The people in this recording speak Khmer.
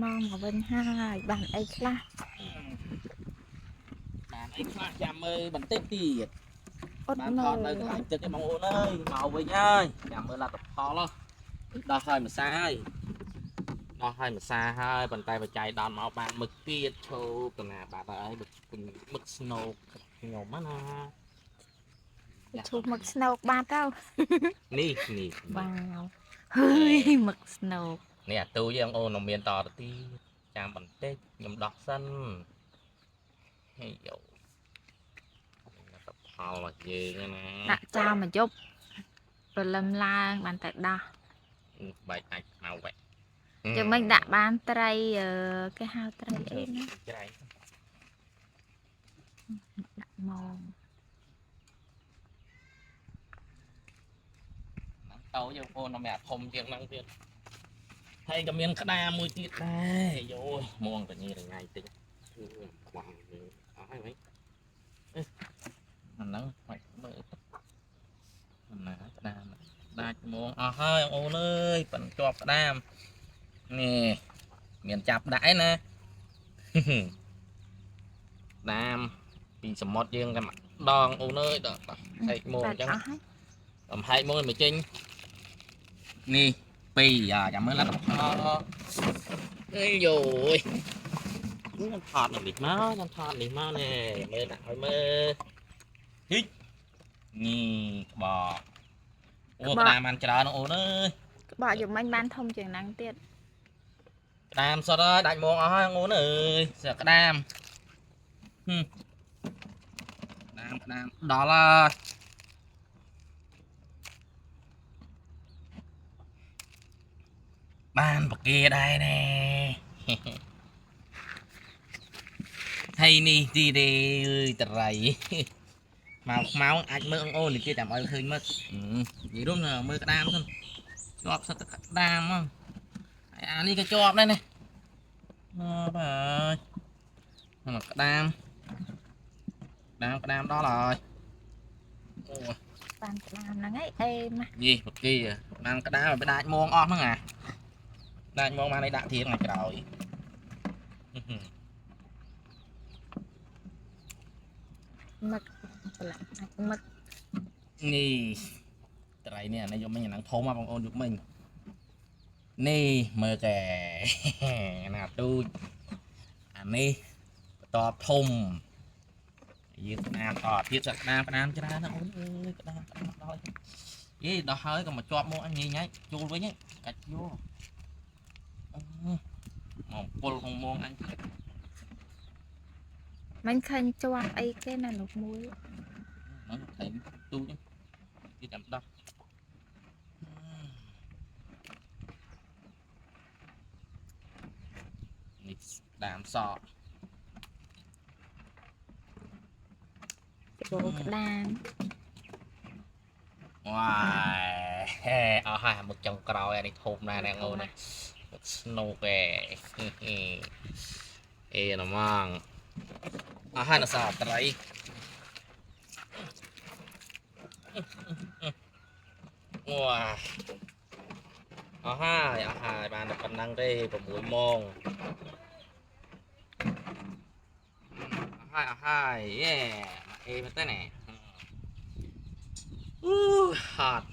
มองมาbên hai bạn ấy là បានអីខ្លះចាំមើលបន្តិចទៀត ốt បានថតនៅ nồi កន្លែងទឹកឯងបងប្អូនអើយមកវិញហើយចាំមើលលទ្ធផលដោះហើយម្សាហើយដោះហើយម្សាហើយប៉ុន្តែបច្ច័យដល់មកបានមឹកទៀតឈោកណាបាទហើយមឹកស្នូកខ្ញុំណា chụp mực snow ba đâu នេះនេះ vào hơi mực snow នេះអាទូយើងអូននឹងមានតទៅទៀតចាំបន្តិចខ្ញុំដោះសិនហេយោលទ្ធផលរបស់យើងណា ដាក់ចោលមកយប់ព្រលឹមឡើងបានតែដោះ បែកអាចមកវ៉ែ chứ mình đã bán tray cái hao tray ấy nó ច្រៃ ដាក់មង តោយើងបងនៅមានអាធំជាងហ្នឹងទៀតហើយក៏មានក្តារមួយទៀតដែរយោមងតញីរងៃតិចខ្វះអស់ហើយវិញអាហ្នឹងមិនមើលណាក្តារដាច់មងអស់ហើយអូនអើយប៉ិនជាប់ក្តារនេះមានចាប់ដាក់ឯណា ដាមពីសមុទ្រយើងតែម្ដងអូនអើយដល់ហែកមងអញ្ចឹងកំហែកមងមកចេញនេះពីរចាំមើលលទ្ធផលអើយយោយខ្ញុំថតនេះមកខ្ញុំថតនេះមកណែមើលដាក់ឲ្យមើលហ៊ីនេះក្បោអូក្តាមបានច្រើនអូនអើយ bỏ giùm mình bán thông trường năng tiết ក្តាមសុទ្ធហើយដាច់មងអស់ហើយអូនអើយសើក្តាមក្តាមដល់ហើយបានបកាដែរណែ ហើយនេះទីទេអើយតរៃមកខ្មៅអាចមើលអូននេះគេចាំឲ្យឃើញមើលនិយាយរួមមើលក្តាមសិនជាប់សិតតែក្តាមហ្នឹងហើយអានេះក៏ជាប់ដែរណាបាទមកក្តាមដល់ហើយអូ bán làm là ngay êm mà នេះបកាបានក្តាមឲ្យដាច់មងអស់ហ្នឹងអាដាច់មងបានឲ្យដាក់ធៀងឲ្យក្រោយ mực là mực នេះត្រៃនេះអានេះយកមិញអាហ្នឹងធំមកបងអូនយកមិញនេះមើលកែ ណាទូចអានេះបន្ទាប់ធំយើងក្តាមតទៀតសាក់ក្តាមច្រើនណាអូនអើយក្តាមដល់យេដល់ហើយក៏មកជាប់មកអញញ៉ៃចូលវិញកាច់យកមកពុលក្នុងមងអញ mình khanh cho ấy cái này lục muối nó thấy tu chứ đi làm đâu làm sọ cái bộ cái đàn wow ở hai một chồng còi này thùng này nè ngô này snow về ê nó mang ở hai nó sọ đấy wow ở hai bạn được phần năng đi của mũi mông ở hai yeah ê mà tới nè hot